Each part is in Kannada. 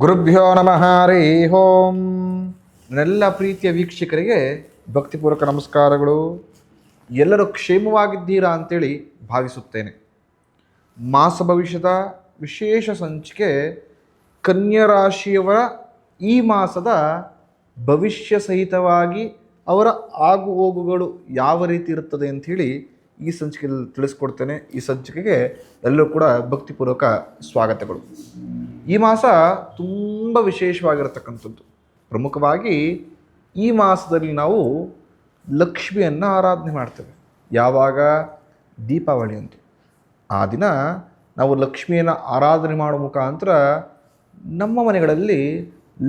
ಗುರುಭ್ಯೋ ನಮಃ ಹರಿ ಓಂ. ನನ್ನೆಲ್ಲ ಪ್ರೀತಿಯ ವೀಕ್ಷಕರಿಗೆ ಭಕ್ತಿಪೂರ್ವಕ ನಮಸ್ಕಾರಗಳು. ಎಲ್ಲರೂ ಕ್ಷೇಮವಾಗಿದ್ದೀರಾ ಅಂತೇಳಿ ಭಾವಿಸುತ್ತೇನೆ. ಮಾಸ ಭವಿಷ್ಯದ ವಿಶೇಷ ಸಂಚಿಕೆ ಕನ್ಯಾ ರಾಶಿಯವರ ಈ ಮಾಸದ ಭವಿಷ್ಯ ಸಹಿತವಾಗಿ ಅವರ ಆಗು ಹೋಗುಗಳು ಯಾವ ರೀತಿ ಇರುತ್ತದೆ ಅಂಥೇಳಿ ಈ ಸಂಚಿಕೆಯಲ್ಲಿ ತಿಳಿಸ್ಕೊಡ್ತೇನೆ. ಈ ಸಂಚಿಕೆಗೆ ಎಲ್ಲರೂ ಕೂಡ ಭಕ್ತಿಪೂರ್ವಕ ಸ್ವಾಗತಗಳು. ಈ ಮಾಸ ತುಂಬ ವಿಶೇಷವಾಗಿರತಕ್ಕಂಥದ್ದು. ಪ್ರಮುಖವಾಗಿ ಈ ಮಾಸದಲ್ಲಿ ನಾವು ಲಕ್ಷ್ಮಿಯನ್ನು ಆರಾಧನೆ ಮಾಡ್ತೇವೆ. ಯಾವಾಗ? ದೀಪಾವಳಿ ಅಂತ. ಆ ದಿನ ನಾವು ಲಕ್ಷ್ಮಿಯನ್ನು ಆರಾಧನೆ ಮಾಡೋ ಮುಖಾಂತರ ನಮ್ಮ ಮನೆಗಳಲ್ಲಿ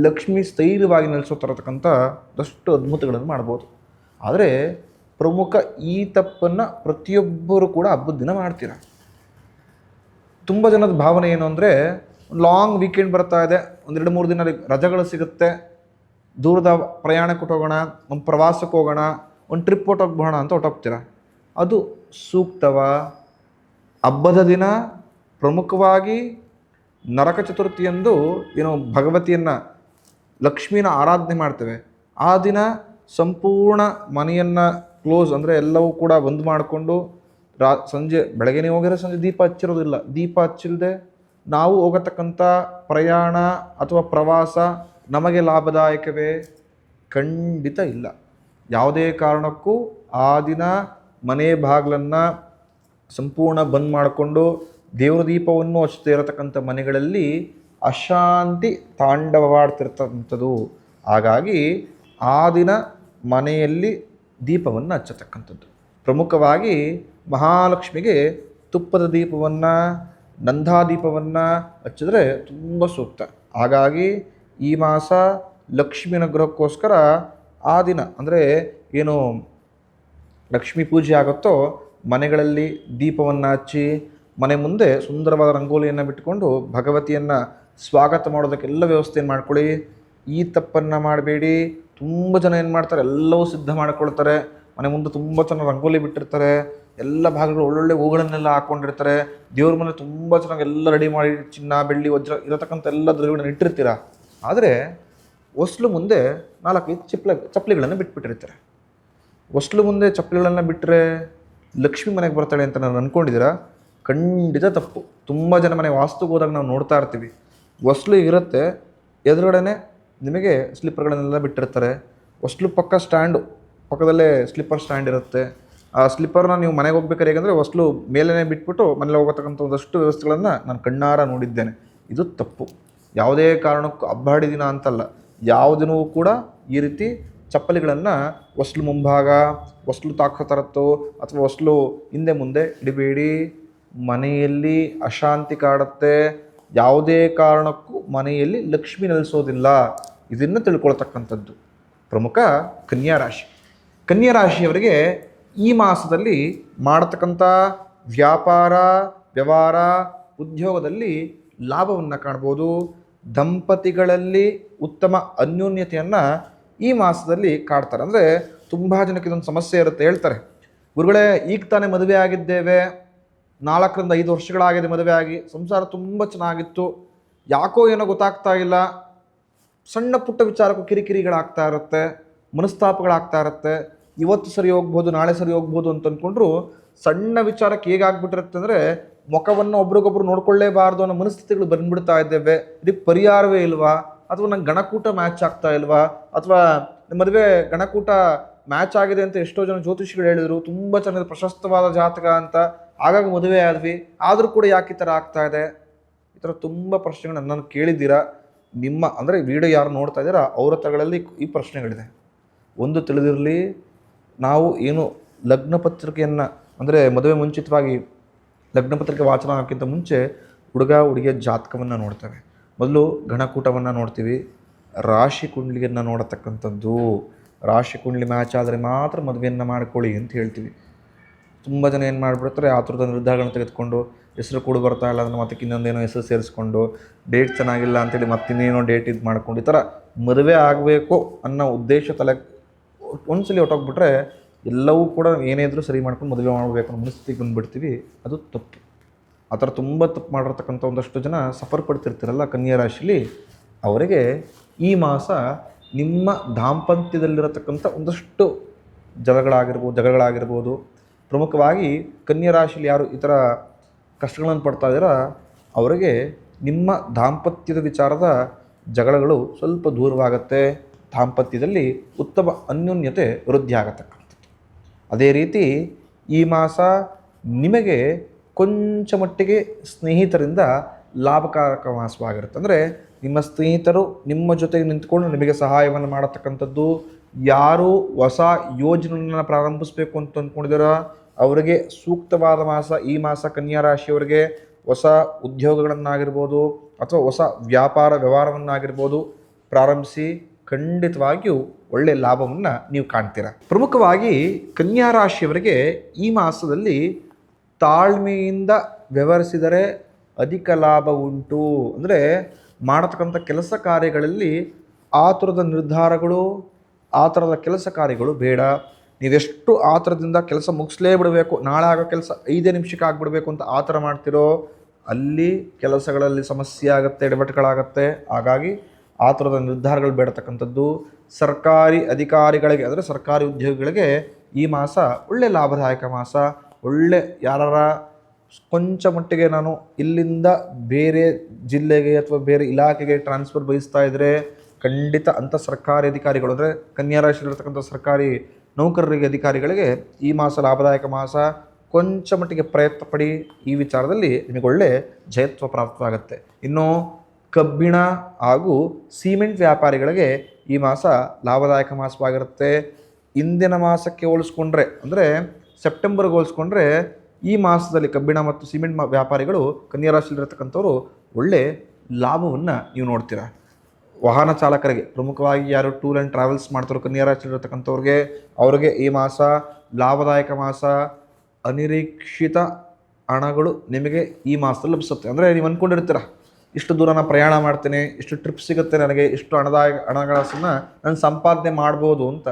ಲಕ್ಷ್ಮಿ ಸ್ಥೈರ್ಯವಾಗಿ ನೆಲೆಸೋ ತರತಕ್ಕಂಥ ಒಂದಷ್ಟು ಅದ್ಭುತಗಳನ್ನು ಮಾಡ್ಬೋದು. ಆದರೆ ಪ್ರಮುಖ ಈ ತಪ್ಪನ್ನು ಪ್ರತಿಯೊಬ್ಬರು ಕೂಡ ಹಬ್ಬದ ದಿನ ಮಾಡ್ತೀರ. ತುಂಬ ಜನದ ಭಾವನೆ ಏನು ಅಂದರೆ, ಲಾಂಗ್ ವೀಕೆಂಡ್ ಬರ್ತಾ ಇದೆ, 1-2-3 ದಿನ ರಜೆಗಳು ಸಿಗುತ್ತೆ, ದೂರದ ಪ್ರಯಾಣಕ್ಕೆ ಹೋಗೋಣ, ಒಂದು ಪ್ರವಾಸಕ್ಕೆ ಹೋಗೋಣ, ಒಂದು ಟ್ರಿಪ್ ಹೊಟ್ಟೋಗ್ಬೋಣ ಅಂತ ಹೊಟ್ಟೋಗ್ತೀರ. ಅದು ಸೂಕ್ತವ? ಹಬ್ಬದ ದಿನ ಪ್ರಮುಖವಾಗಿ ನರಕ ಚತುರ್ಥಿಯಂದು ಏನು ಭಗವತಿಯನ್ನು ಲಕ್ಷ್ಮೀನ ಆರಾಧನೆ ಮಾಡ್ತೇವೆ. ಆ ದಿನ ಸಂಪೂರ್ಣ ಮನೆಯನ್ನು ಕ್ಲೋಸ್ ಅಂದರೆ ಎಲ್ಲವೂ ಕೂಡ ಬಂದ್ ಮಾಡಿಕೊಂಡು ಸಂಜೆ ಬೆಳಗ್ಗೆನೇ ಹೋಗಿರೋ ಸಂಜೆ ದೀಪ ಹಚ್ಚಿರೋದಿಲ್ಲ. ದೀಪ ಹಚ್ಚಿಲ್ಲದೆ ನಾವು ಹೋಗತಕ್ಕಂಥ ಪ್ರಯಾಣ ಅಥವಾ ಪ್ರವಾಸ ನಮಗೆ ಲಾಭದಾಯಕವೇ? ಖಂಡಿತ ಇಲ್ಲ. ಯಾವುದೇ ಕಾರಣಕ್ಕೂ ಆ ದಿನ ಮನೆ ಬಾಗಿಲನ್ನು ಸಂಪೂರ್ಣ ಬಂದ್ ಮಾಡಿಕೊಂಡು ದೇವರ ದೀಪವನ್ನು ಹಚ್ಚದೇ ಇರತಕ್ಕಂಥ ಮನೆಗಳಲ್ಲಿ ಅಶಾಂತಿ ತಾಂಡವವಾಡ್ತಿರ್ತಕ್ಕಂಥದ್ದು. ಹಾಗಾಗಿ ಆ ದಿನ ಮನೆಯಲ್ಲಿ ದೀಪವನ್ನು ಹಚ್ಚತಕ್ಕಂಥದ್ದು. ಪ್ರಮುಖವಾಗಿ ಮಹಾಲಕ್ಷ್ಮಿಗೆ ತುಪ್ಪದ ದೀಪವನ್ನು, ನಂದಾದೀಪವನ್ನು ಹಚ್ಚಿದ್ರೆ ತುಂಬ ಸೂಕ್ತ. ಹಾಗಾಗಿ ಈ ಮಾಸ ಲಕ್ಷ್ಮಿ ಅನುಗ್ರಹಕ್ಕೋಸ್ಕರ ಆ ದಿನ ಅಂದರೆ ಏನು ಲಕ್ಷ್ಮೀ ಪೂಜೆ ಆಗುತ್ತೋ ಮನೆಗಳಲ್ಲಿ ದೀಪವನ್ನು ಹಚ್ಚಿ ಮನೆ ಮುಂದೆ ಸುಂದರವಾದ ರಂಗೋಲಿಯನ್ನು ಬಿಟ್ಟುಕೊಂಡು ಭಗವತಿಯನ್ನು ಸ್ವಾಗತ ಮಾಡೋದಕ್ಕೆಲ್ಲ ವ್ಯವಸ್ಥೆಯನ್ನು ಮಾಡ್ಕೊಳ್ಳಿ. ಈ ತಪ್ಪನ್ನು ಮಾಡಬೇಡಿ. ತುಂಬ ಜನ ಏನು ಮಾಡ್ತಾರೆ, ಎಲ್ಲವೂ ಸಿದ್ಧ ಮಾಡ್ಕೊಳ್ತಾರೆ. ಮನೆ ಮುಂದೆ ತುಂಬ ಚೆನ್ನಾಗಿ ರಂಗೋಲಿ ಬಿಟ್ಟಿರ್ತಾರೆ, ಎಲ್ಲ ಭಾಗಗಳು ಒಳ್ಳೊಳ್ಳೆ ಹೂಗಳನ್ನೆಲ್ಲ ಹಾಕ್ಕೊಂಡಿರ್ತಾರೆ. ದೇವ್ರ ಮನೆ ತುಂಬ ಚೆನ್ನಾಗಿ ಎಲ್ಲ ರೆಡಿ ಮಾಡಿ ಚಿನ್ನ ಬೆಳ್ಳಿ ವಜ್ರ ಇರತಕ್ಕಂಥ ಎಲ್ಲ ದ್ರವ್ಯಗಳನ್ನು ಇಟ್ಟಿರ್ತೀರ. ಆದರೆ ಹೊಸ್ಲು ಮುಂದೆ 4-5 ಚಪ್ಪಲಿಗಳನ್ನು ಬಿಟ್ಬಿಟ್ಟಿರ್ತಾರೆ. ಹೊಸ್ಲು ಮುಂದೆ ಚಪ್ಪಲಿಗಳನ್ನು ಬಿಟ್ಟರೆ ಲಕ್ಷ್ಮಿ ಮನೆಗೆ ಬರ್ತಾಳೆ ಅಂತ ನಾನು ಅಂದ್ಕೊಂಡಿದ್ದೀರಾ? ಖಂಡಿತ ತಪ್ಪು. ತುಂಬ ಜನ ಮನೆ ವಾಸ್ತುಗೆ ಹೋದಾಗ ನಾವು ನೋಡ್ತಾ ಇರ್ತೀವಿ, ಹೊಸ್ಲು ಇರುತ್ತೆ, ಎದುರುಗಡೆ ನಿಮಗೆ ಸ್ಲಿಪ್ಪರ್ಗಳನ್ನೆಲ್ಲ ಬಿಟ್ಟಿರ್ತಾರೆ. ಹೊಸ್ಲು ಪಕ್ಕದಲ್ಲೇ ಸ್ಲಿಪ್ಪರ್ ಸ್ಟ್ಯಾಂಡ್ ಇರುತ್ತೆ. ಆ ಸ್ಲಿಪ್ಪರ್ನ ನೀವು ಮನೆಗೆ ಹೋಗ್ಬೇಕಾದ್ರೆ ಹೇಗೆಂದರೆ ಹೊಸ್ಲು ಮೇಲೇ ಬಿಟ್ಬಿಟ್ಟು ಮನೇಲಿ ಹೋಗತಕ್ಕಂಥ ಒಂದಷ್ಟು ವ್ಯವಸ್ಥೆಗಳನ್ನು ನಾನು ಕಣ್ಣಾರ ನೋಡಿದ್ದೇನೆ. ಇದು ತಪ್ಪು. ಯಾವುದೇ ಕಾರಣಕ್ಕೂ ಹಬ್ಬಾಡಿ ದಿನ ಅಂತಲ್ಲ, ಯಾವ ದಿನವೂ ಕೂಡ ಈ ರೀತಿ ಚಪ್ಪಲಿಗಳನ್ನು ಹೊಸ್ಲು ಮುಂಭಾಗ, ಹೊಸ್ಲು ತಾಕೋ ತರತ್ತೋ ಅಥವಾ ಹೊಸ್ಲು ಹಿಂದೆ ಮುಂದೆ ಇಡಬೇಡಿ. ಮನೆಯಲ್ಲಿ ಅಶಾಂತಿ ಕಾಡುತ್ತೆ. ಯಾವುದೇ ಕಾರಣಕ್ಕೂ ಮನೆಯಲ್ಲಿ ಲಕ್ಷ್ಮಿ ನೆಲೆಸೋದಿಲ್ಲ. ಇದನ್ನು ತಿಳ್ಕೊಳ್ತಕ್ಕಂಥದ್ದು ಪ್ರಮುಖ ಕನ್ಯಾ ರಾಶಿ. ಕನ್ಯಾ ರಾಶಿಯವರಿಗೆ ಈ ಮಾಸದಲ್ಲಿ ಮಾಡತಕ್ಕಂಥ ವ್ಯಾಪಾರ, ವ್ಯವಹಾರ, ಉದ್ಯೋಗದಲ್ಲಿ ಲಾಭವನ್ನು ಕಾಣ್ಬೋದು. ದಂಪತಿಗಳಲ್ಲಿ ಉತ್ತಮ ಅನ್ಯೋನ್ಯತೆಯನ್ನು ಈ ಮಾಸದಲ್ಲಿ ಕಾಡ್ತಾರೆ. ಅಂದರೆ ತುಂಬ ಜನಕ್ಕೆ ಇದೊಂದು ಸಮಸ್ಯೆ ಇರುತ್ತೆ. ಹೇಳ್ತಾರೆ, ಗುರುಗಳೇ ಈಗ ತಾನೇ ಮದುವೆ ಆಗಿದ್ದೇವೆ, 4-5 ವರ್ಷಗಳಾಗಿದೆ ಮದುವೆ ಆಗಿ, ಸಂಸಾರ ತುಂಬ ಚೆನ್ನಾಗಿತ್ತು, ಯಾಕೋ ಏನೋ ಗೊತ್ತಾಗ್ತಾ ಇಲ್ಲ, ಸಣ್ಣ ಪುಟ್ಟ ವಿಚಾರಕ್ಕೂ ಕಿರಿಕಿರಿಗಳಾಗ್ತಾ ಇರುತ್ತೆ, ಮನಸ್ತಾಪಗಳಾಗ್ತಾ ಇರುತ್ತೆ, ಇವತ್ತು ಸರಿ ಹೋಗ್ಬೋದು ನಾಳೆ ಸರಿ ಹೋಗ್ಬೋದು ಅಂತ ಅಂದ್ಕೊಂಡ್ರು ಸಣ್ಣ ವಿಚಾರಕ್ಕೆ ಹೇಗಾಗ್ಬಿಟ್ಟಿರುತ್ತೆ ಅಂದರೆ ಮುಖವನ್ನು ಒಬ್ರಿಗೊಬ್ರು ನೋಡ್ಕೊಳ್ಳೇಬಾರ್ದು ಅನ್ನೋ ಮನಸ್ಥಿತಿಗಳು ಬಂದ್ಬಿಡ್ತಾ ಇದ್ದೇವೆ. ಇದಕ್ಕೆ ಪರಿಹಾರವೇ ಇಲ್ವಾ? ಅಥವಾ ನಂಗೆ ಗಣಕೂಟ ಮ್ಯಾಚ್ ಆಗ್ತಾ ಇಲ್ವಾ? ಅಥವಾ ಮದುವೆ ಗಣಕೂಟ ಮ್ಯಾಚ್ ಆಗಿದೆ ಅಂತ ಎಷ್ಟೋ ಜನ ಜ್ಯೋತಿಷಿಗಳು ಹೇಳಿದರು, ತುಂಬ ಚೆನ್ನಾಗಿ ಪ್ರಶಸ್ತವಾದ ಜಾತಕ ಅಂತ, ಹಾಗಾಗಿ ಮದುವೆ ಆದ್ವಿ, ಆದರೂ ಕೂಡ ಯಾಕೆ ಈ ಥರ ಆಗ್ತಾ ಇದೆ? ಈ ಥರ ತುಂಬ ಪ್ರಶ್ನೆಗಳು ನನ್ನನ್ನು ಕೇಳಿದ್ದೀರಾ. ನಿಮ್ಮ ಅಂದರೆ ವಿಡಿಯೋ ಯಾರು ನೋಡ್ತಾ ಇದ್ದೀರಾ ಅವರ ತಗಳಲ್ಲಿ ಈ ಪ್ರಶ್ನೆಗಳಿದೆ. ಒಂದು ತಿಳಿದಿರಲಿ, ನಾವು ಏನು ಲಗ್ನ ಪತ್ರಿಕೆಯನ್ನು ಅಂದರೆ ಮದುವೆ ಮುಂಚಿತವಾಗಿ ಲಗ್ನ ಪತ್ರಿಕೆ ವಾಚನ ಹಾಕೋಕ್ಕಿಂತ ಮುಂಚೆ ಹುಡುಗ ಹುಡುಗಿಯ ಜಾತಕವನ್ನು ನೋಡ್ತೇವೆ. ಮೊದಲು ಗಣಕೂಟವನ್ನು ನೋಡ್ತೀವಿ, ರಾಶಿ ಕುಂಡ್ಲಿಯನ್ನು ನೋಡತಕ್ಕಂಥದ್ದು. ರಾಶಿ ಕುಂಡ್ಲಿ ಮ್ಯಾಚ್ ಆದರೆ ಮಾತ್ರ ಮದುವೆಯನ್ನು ಮಾಡ್ಕೊಳ್ಳಿ ಅಂತ ಹೇಳ್ತೀವಿ. ತುಂಬ ಜನ ಏನು ಮಾಡಿಬಿಡ್ತಾರೆ, ಆ ಥರದ ನಿರ್ಧಾರಗಳನ್ನು ತೆಗೆದುಕೊಂಡು ಹೆಸರು ಕೂಡ ಬರ್ತಾ ಇಲ್ಲ ಅದನ್ನು ಮತ್ತೆ ಇನ್ನೊಂದೇನೋ ಹೆಸರು ಸೇರಿಸ್ಕೊಂಡು, ಡೇಟ್ ಚೆನ್ನಾಗಿಲ್ಲ ಅಂತೇಳಿ ಮತ್ತಿನ್ನೇನೋ ಡೇಟ್ ಇದು ಮಾಡ್ಕೊಂಡು ಈ ಥರ ಮದುವೆ ಆಗಬೇಕು ಅನ್ನೋ ಉದ್ದೇಶ ತಲೆ ಒಂದ್ಸಲಿ ಹೊಟ್ಟೋಗ್ಬಿಟ್ರೆ ಎಲ್ಲವೂ ಕೂಡ ಏನೇ ಇದ್ರೂ ಸರಿ ಮಾಡ್ಕೊಂಡು ಮದುವೆ ಮಾಡಬೇಕು ಅನ್ನೋ ಮನಸ್ಥಿತಿಗೆ ಬಂದುಬಿಡ್ತೀವಿ. ಅದು ತಪ್ಪು. ಆ ಥರ ತುಂಬ ತಪ್ಪು ಮಾಡಿರ್ತಕ್ಕಂಥ ಒಂದಷ್ಟು ಜನ ಸಫರ್ ಪಡ್ತಿರ್ತೀರಲ್ಲ ಕನ್ಯಾ ರಾಶಿಲಿ, ಅವರಿಗೆ ಈ ಮಾಸ ನಿಮ್ಮ ದಾಂಪತ್ಯದಲ್ಲಿರತಕ್ಕಂಥ ಒಂದಷ್ಟು ಜಗಳಗಳಾಗಿರ್ಬೋದು. ಪ್ರಮುಖವಾಗಿ ಕನ್ಯಾ ರಾಶಿಯಲ್ಲಿ ಯಾರು ಈ ಥರ ಕಷ್ಟಗಳನ್ನು ಪಡ್ತಾ ಇದ್ದೀರಾ ಅವರಿಗೆ ನಿಮ್ಮ ದಾಂಪತ್ಯದ ವಿಚಾರದ ಜಗಳಗಳು ಸ್ವಲ್ಪ ದೂರವಾಗುತ್ತೆ. ದಾಂಪತ್ಯದಲ್ಲಿ ಉತ್ತಮ ಅನ್ಯೋನ್ಯತೆ ವೃದ್ಧಿ ಆಗತಕ್ಕಂಥದ್ದು. ಅದೇ ರೀತಿ ಈ ಮಾಸ ನಿಮಗೆ ಕೊಂಚ ಮಟ್ಟಿಗೆ ಸ್ನೇಹಿತರಿಂದ ಲಾಭಕಾರಕ ಮಾಸವಾಗಿರುತ್ತೆ. ಅಂದರೆ ನಿಮ್ಮ ಸ್ನೇಹಿತರು ನಿಮ್ಮ ಜೊತೆಗೆ ನಿಂತ್ಕೊಂಡು ನಿಮಗೆ ಸಹಾಯವನ್ನು ಮಾಡತಕ್ಕಂಥದ್ದು. ಯಾರು ಹೊಸ ಯೋಜನೆಯನ್ನು ಪ್ರಾರಂಭಿಸಬೇಕು ಅಂತ ಅಂದ್ಕೊಂಡಿದ್ದೀರೋ ಅವರಿಗೆ ಸೂಕ್ತವಾದ ಮಾಸ ಈ ಮಾಸ. ಕನ್ಯಾ ರಾಶಿಯವರಿಗೆ ಹೊಸ ಉದ್ಯೋಗಗಳನ್ನಾಗಿರ್ಬೋದು ಅಥವಾ ಹೊಸ ವ್ಯಾಪಾರ ವ್ಯವಹಾರವನ್ನಾಗಿರ್ಬೋದು ಪ್ರಾರಂಭಿಸಿ ಖಂಡಿತವಾಗಿಯೂ ಒಳ್ಳೆಯ ಲಾಭವನ್ನು ನೀವು ಕಾಣ್ತೀರ. ಪ್ರಮುಖವಾಗಿ ಕನ್ಯಾ ರಾಶಿಯವರಿಗೆ ಈ ಮಾಸದಲ್ಲಿ ತಾಳ್ಮೆಯಿಂದ ವ್ಯವಹರಿಸಿದರೆ ಅಧಿಕ ಲಾಭ ಉಂಟು. ಅಂದರೆ ಮಾಡತಕ್ಕಂಥ ಕೆಲಸ ಕಾರ್ಯಗಳಲ್ಲಿ ಆತುರದ ನಿರ್ಧಾರಗಳು, ಆ ಥರದ ಕೆಲಸ ಕಾರ್ಯಗಳು ಬೇಡ. ನೀವೆಷ್ಟು ಆತುರದಿಂದ ಕೆಲಸ ಮುಗಿಸ್ಲೇ ಬಿಡಬೇಕು, ನಾಳೆ ಆಗೋ ಕೆಲಸ 5 ನಿಮಿಷಕ್ಕೆ ಆಗಿಬಿಡಬೇಕು ಅಂತ ಆ ಥರ ಮಾಡ್ತಿರೋ ಅಲ್ಲಿ ಕೆಲಸಗಳಲ್ಲಿ ಸಮಸ್ಯೆ ಆಗುತ್ತೆ, ಎಡವಟ್ಟುಗಳಾಗತ್ತೆ. ಹಾಗಾಗಿ ಆ ಥರದ ನಿರ್ಧಾರಗಳು ಬೇಡತಕ್ಕಂಥದ್ದು. ಸರ್ಕಾರಿ ಅಧಿಕಾರಿಗಳಿಗೆ ಅಂದರೆ ಸರ್ಕಾರಿ ಉದ್ಯೋಗಿಗಳಿಗೆ ಈ ಮಾಸ ಒಳ್ಳೆಯ ಲಾಭದಾಯಕ ಮಾಸ. ಒಳ್ಳೆ ಯಾರ ಕೊಂಚ ಮಟ್ಟಿಗೆ ನಾನು ಇಲ್ಲಿಂದ ಬೇರೆ ಜಿಲ್ಲೆಗೆ ಅಥವಾ ಬೇರೆ ಇಲಾಖೆಗೆ ಟ್ರಾನ್ಸ್ಫರ್ ಬಯಸ್ತಾ ಇದ್ದರೆ ಖಂಡಿತ ಅಂಥ ಸರ್ಕಾರಿ ಅಧಿಕಾರಿಗಳು ಅಂದರೆ ಕನ್ಯಾ ರಾಶಿಯಲ್ಲಿರ್ತಕ್ಕಂಥ ಸರ್ಕಾರಿ ನೌಕರರಿಗೆ ಅಧಿಕಾರಿಗಳಿಗೆ ಈ ಮಾಸ ಲಾಭದಾಯಕ ಮಾಸ. ಕೊಂಚ ಮಟ್ಟಿಗೆ ಪ್ರಯತ್ನ ಪಡಿ, ಈ ವಿಚಾರದಲ್ಲಿ ನಿಮಗೆ ಒಳ್ಳೆ ಜಯತ್ವ ಪ್ರಾಪ್ತವಾಗುತ್ತೆ. ಇನ್ನು ಕಬ್ಬಿಣ ಹಾಗೂ ಸಿಮೆಂಟ್ ವ್ಯಾಪಾರಿಗಳಿಗೆ ಈ ಮಾಸ ಲಾಭದಾಯಕ ಮಾಸವಾಗಿರುತ್ತೆ. ಇಂದಿನ ಮಾಸಕ್ಕೆ ಹೋಲಿಸ್ಕೊಂಡ್ರೆ ಅಂದರೆ ಸೆಪ್ಟೆಂಬರ್ಗೆ ಹೋಲಿಸ್ಕೊಂಡ್ರೆ ಈ ಮಾಸದಲ್ಲಿ ಕಬ್ಬಿಣ ಮತ್ತು ಸಿಮೆಂಟ್ ವ್ಯಾಪಾರಿಗಳು ಕನ್ಯಾ ರಾಶಿಯಲ್ಲಿರತಕ್ಕಂಥವ್ರು ಒಳ್ಳೆ ಲಾಭವನ್ನು ನೀವು ನೋಡ್ತೀರ. ವಾಹನ ಚಾಲಕರಿಗೆ ಪ್ರಮುಖವಾಗಿ ಯಾರು ಟೂರ್ ಆ್ಯಂಡ್ ಟ್ರಾವೆಲ್ಸ್ ಮಾಡ್ತಾರೋ ಕನ್ಯಾ ರಾಶಿಯಲ್ಲಿರತಕ್ಕಂಥವ್ರಿಗೆ ಅವರಿಗೆ ಈ ಮಾಸ ಲಾಭದಾಯಕ ಮಾಸ. ಅನಿರೀಕ್ಷಿತ ಹಣಗಳು ನಿಮಗೆ ಈ ಮಾಸದಲ್ಲಿ ಲಭಿಸುತ್ತೆ. ಅಂದರೆ ನೀವು ಅಂದ್ಕೊಂಡಿರ್ತೀರ ಇಷ್ಟು ದೂರ ನಾನು ಪ್ರಯಾಣ ಮಾಡ್ತೇನೆ, ಇಷ್ಟು ಟ್ರಿಪ್ ಸಿಗುತ್ತೆ ನನಗೆ, ಇಷ್ಟು ಹಣಗಳನ್ನು ನಾನು ಸಂಪಾದನೆ ಮಾಡ್ಬೋದು ಅಂತ.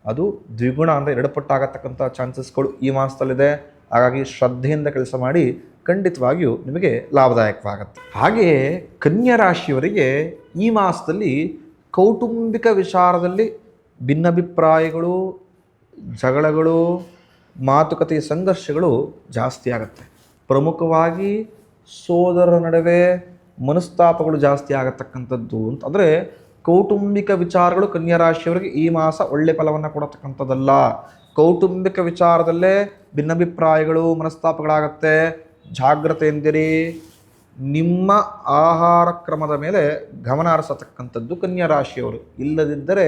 ಅದು ದ್ವಿಗುಣ ಅಂದರೆ 2 ಪಟ್ಟಾಗತಕ್ಕಂಥ ಚಾನ್ಸಸ್ಗಳು ಈ ಮಾಸದಲ್ಲಿದೆ. ಹಾಗಾಗಿ ಶ್ರದ್ಧೆಯಿಂದ ಕೆಲಸ ಮಾಡಿ ಖಂಡಿತವಾಗಿಯೂ ನಿಮಗೆ ಲಾಭದಾಯಕವಾಗುತ್ತೆ. ಹಾಗೆಯೇ ಕನ್ಯಾ ರಾಶಿಯವರಿಗೆ ಈ ಮಾಸದಲ್ಲಿ ಕೌಟುಂಬಿಕ ವಿಚಾರದಲ್ಲಿ ಭಿನ್ನಾಭಿಪ್ರಾಯಗಳು, ಜಗಳಗಳು, ಮಾತುಕತೆಯ ಸಂಘರ್ಷಗಳು ಜಾಸ್ತಿ ಆಗುತ್ತೆ. ಪ್ರಮುಖವಾಗಿ ಸೋದರರ ನಡುವೆ ಮನಸ್ತಾಪಗಳು ಜಾಸ್ತಿ ಆಗತಕ್ಕಂಥದ್ದು ಅಂತ. ಅಂದರೆ ಕೌಟುಂಬಿಕ ವಿಚಾರಗಳು ಕನ್ಯಾ ರಾಶಿಯವರಿಗೆ ಈ ಮಾಸ ಒಳ್ಳೆ ಫಲವನ್ನು ಕೊಡತಕ್ಕಂಥದ್ದಲ್ಲ. ಕೌಟುಂಬಿಕ ವಿಚಾರದಲ್ಲೇ ಭಿನ್ನಾಭಿಪ್ರಾಯಗಳು, ಮನಸ್ತಾಪಗಳಾಗತ್ತೆ. ಜಾಗ್ರತೆ ಎಂದಿರಿ. ನಿಮ್ಮ ಆಹಾರ ಕ್ರಮದ ಮೇಲೆ ಗಮನ ಹರಿಸತಕ್ಕಂಥದ್ದು ಕನ್ಯಾ ರಾಶಿಯವರು. ಇಲ್ಲದಿದ್ದರೆ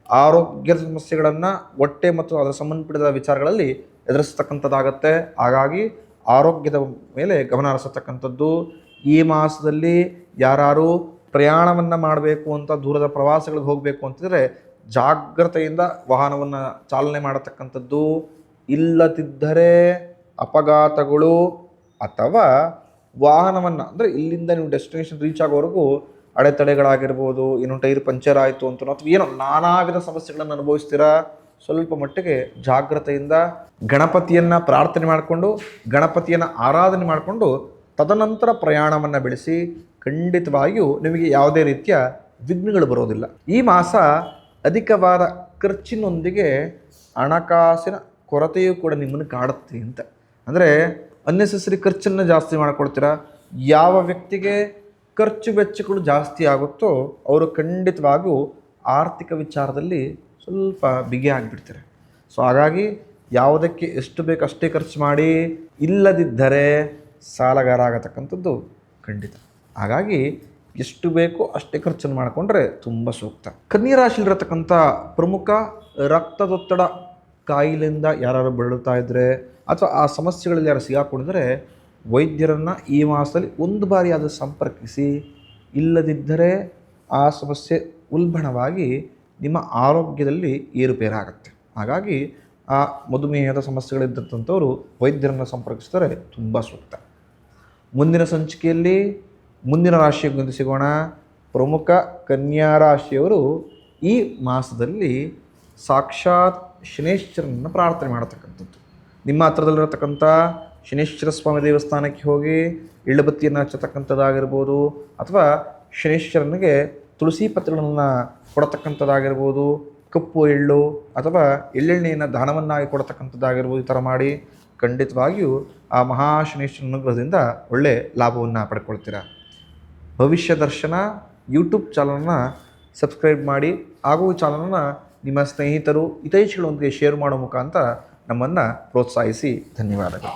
ಆರೋಗ್ಯದ ಸಮಸ್ಯೆಗಳನ್ನು ಹೊಟ್ಟೆ ಮತ್ತು ಅದರ ಸಂಬಂಧಪಟ್ಟಿದ ವಿಚಾರಗಳಲ್ಲಿ ಎದುರಿಸ್ತಕ್ಕಂಥದ್ದಾಗತ್ತೆ. ಹಾಗಾಗಿ ಆರೋಗ್ಯದ ಮೇಲೆ ಗಮನ ಹರಿಸತಕ್ಕಂಥದ್ದು. ಈ ಮಾಸದಲ್ಲಿ ಯಾರು ಪ್ರಯಾಣವನ್ನು ಮಾಡಬೇಕು ಅಂತ ದೂರದ ಪ್ರವಾಸಗಳಿಗೆ ಹೋಗಬೇಕು ಅಂತಿದ್ರೆ ಜಾಗ್ರತೆಯಿಂದ ವಾಹನವನ್ನು ಚಾಲನೆ ಮಾಡತಕ್ಕಂಥದ್ದು. ಇಲ್ಲದಿದ್ದರೆ ಅಪಘಾತಗಳು ಅಥವಾ ವಾಹನವನ್ನು ಅಂದರೆ ಇಲ್ಲಿಂದ ನೀವು ಡೆಸ್ಟಿನೇಷನ್ ರೀಚ್ ಆಗೋವರೆಗೂ ಅಡೆತಡೆಗಳಾಗಿರ್ಬೋದು, ಏನು ಟೈರ್ ಪಂಚರ್ ಆಯಿತು ಅಂತ ಅಥವಾ ಏನೋ ನಾನಾ ವಿಧ ಸಮಸ್ಯೆಗಳನ್ನು ಅನುಭವಿಸ್ತೀರಾ. ಸ್ವಲ್ಪ ಮಟ್ಟಿಗೆ ಜಾಗ್ರತೆಯಿಂದ ಗಣಪತಿಯನ್ನು ಪ್ರಾರ್ಥನೆ ಮಾಡಿಕೊಂಡು ಗಣಪತಿಯನ್ನು ಆರಾಧನೆ ಮಾಡಿಕೊಂಡು ತದನಂತರ ಪ್ರಯಾಣವನ್ನು ಬೆಳೆಸಿ ಖಂಡಿತವಾಗಿಯೂ ನಿಮಗೆ ಯಾವುದೇ ರೀತಿಯ ವಿಘ್ನಗಳು ಬರೋದಿಲ್ಲ. ಈ ಮಾಸ ಅಧಿಕವಾದ ಖರ್ಚಿನೊಂದಿಗೆ ಹಣಕಾಸಿನ ಕೊರತೆಯೂ ಕೂಡ ನಿಮ್ಮನ್ನು ಕಾಡುತ್ತೆ ಅಂತ. ಅಂದರೆ ಅನ್ನೆಸೆಸರಿ ಖರ್ಚನ್ನು ಜಾಸ್ತಿ ಮಾಡಿಕೊಡ್ತೀರಾ. ಯಾವ ವ್ಯಕ್ತಿಗೆ ಖರ್ಚು ವೆಚ್ಚಗಳು ಜಾಸ್ತಿ ಆಗುತ್ತೋ ಅವರು ಖಂಡಿತವಾಗಿಯೂ ಆರ್ಥಿಕ ವಿಚಾರದಲ್ಲಿ ಸ್ವಲ್ಪ ಬಿಗಿ ಆಗಿಬಿಡ್ತಾರೆ. ಸೊ ಹಾಗಾಗಿ ಯಾವುದಕ್ಕೆ ಎಷ್ಟು ಬೇಕು ಅಷ್ಟೇ ಖರ್ಚು ಮಾಡಿ, ಇಲ್ಲದಿದ್ದರೆ ಸಾಲಗಾರ ಆಗತಕ್ಕಂಥದ್ದು ಖಂಡಿತ. ಹಾಗಾಗಿ ಎಷ್ಟು ಬೇಕೋ ಅಷ್ಟೇ ಖರ್ಚನ್ನು ಮಾಡಿಕೊಂಡ್ರೆ ತುಂಬ ಸೂಕ್ತ. ಕನ್ಯಾ ರಾಶಿಯಲ್ಲಿರತಕ್ಕಂಥ ಪ್ರಮುಖ ರಕ್ತದೊತ್ತಡ ಕಾಯಿಲೆಯಿಂದ ಯಾರು ಬಳಲ್ತಾ ಇದ್ದರೆ ಅಥವಾ ಆ ಸಮಸ್ಯೆಗಳಲ್ಲಿ ಯಾರು ಸಿಗಾಕೊಂಡಿದ್ರೆ ವೈದ್ಯರನ್ನು ಈ ಮಾಸದಲ್ಲಿ ಒಂದು ಬಾರಿ ಅದು ಸಂಪರ್ಕಿಸಿ. ಇಲ್ಲದಿದ್ದರೆ ಆ ಸಮಸ್ಯೆ ಉಲ್ಬಣವಾಗಿ ನಿಮ್ಮ ಆರೋಗ್ಯದಲ್ಲಿ ಏರುಪೇರಾಗುತ್ತೆ. ಹಾಗಾಗಿ ಆ ಮಧುಮೇಹದ ಸಮಸ್ಯೆಗಳಿದ್ದಂಥವರು ವೈದ್ಯರನ್ನು ಸಂಪರ್ಕಿಸಿದರೆ ತುಂಬ ಸೂಕ್ತ. ಮುಂದಿನ ಸಂಚಿಕೆಯಲ್ಲಿ ಮುಂದಿನ ರಾಶಿಯ ಸಿಗೋಣ. ಪ್ರಮುಖ ಕನ್ಯಾ ರಾಶಿಯವರು ಈ ಮಾಸದಲ್ಲಿ ಸಾಕ್ಷಾತ್ ಶನೇಶ್ವರನನ್ನು ಪ್ರಾರ್ಥನೆ ಮಾಡತಕ್ಕಂಥದ್ದು. ನಿಮ್ಮ ಹತ್ರದಲ್ಲಿರತಕ್ಕಂಥ ಶನೇಶ್ವರ ಸ್ವಾಮಿ ದೇವಸ್ಥಾನಕ್ಕೆ ಹೋಗಿ ಎಳ್ಳುಬತ್ತಿಯನ್ನು ಹಚ್ಚತಕ್ಕಂಥದ್ದಾಗಿರ್ಬೋದು ಅಥವಾ ಶನೇಶ್ವರನಿಗೆ ತುಳಸಿ ಪತ್ರಗಳನ್ನು ಕೊಡತಕ್ಕಂಥದ್ದಾಗಿರ್ಬೋದು, ಕಪ್ಪು ಎಳ್ಳು ಅಥವಾ ಎಳ್ಳೆಣ್ಣೆಯನ್ನು ದಾನವನ್ನಾಗಿ ಕೊಡತಕ್ಕಂಥದ್ದಾಗಿರ್ಬೋದು. ಈ ಥರ ಮಾಡಿ ಖಂಡಿತವಾಗಿಯೂ ಆ ಮಹಾಶನೇಶ್ವರನ ಅನುಗ್ರಹದಿಂದ ಒಳ್ಳೆ ಲಾಭವನ್ನು ಪಡ್ಕೊಳ್ತೀರ. ಭವಿಷ್ಯ ದರ್ಶನ ಯೂಟ್ಯೂಬ್ ಚಾನಲನ್ನು ಸಬ್ಸ್ಕ್ರೈಬ್ ಮಾಡಿ ಹಾಗೂ ಈ ಚಾನಲನ್ನು ನಿಮ್ಮ ಸ್ನೇಹಿತರು ಹಿತೈಷಿಗಳೊಂದಿಗೆ ಶೇರ್ ಮಾಡೋ ಮುಖಾಂತರ ನಮ್ಮನ್ನು ಪ್ರೋತ್ಸಾಹಿಸಿ. ಧನ್ಯವಾದಗಳು.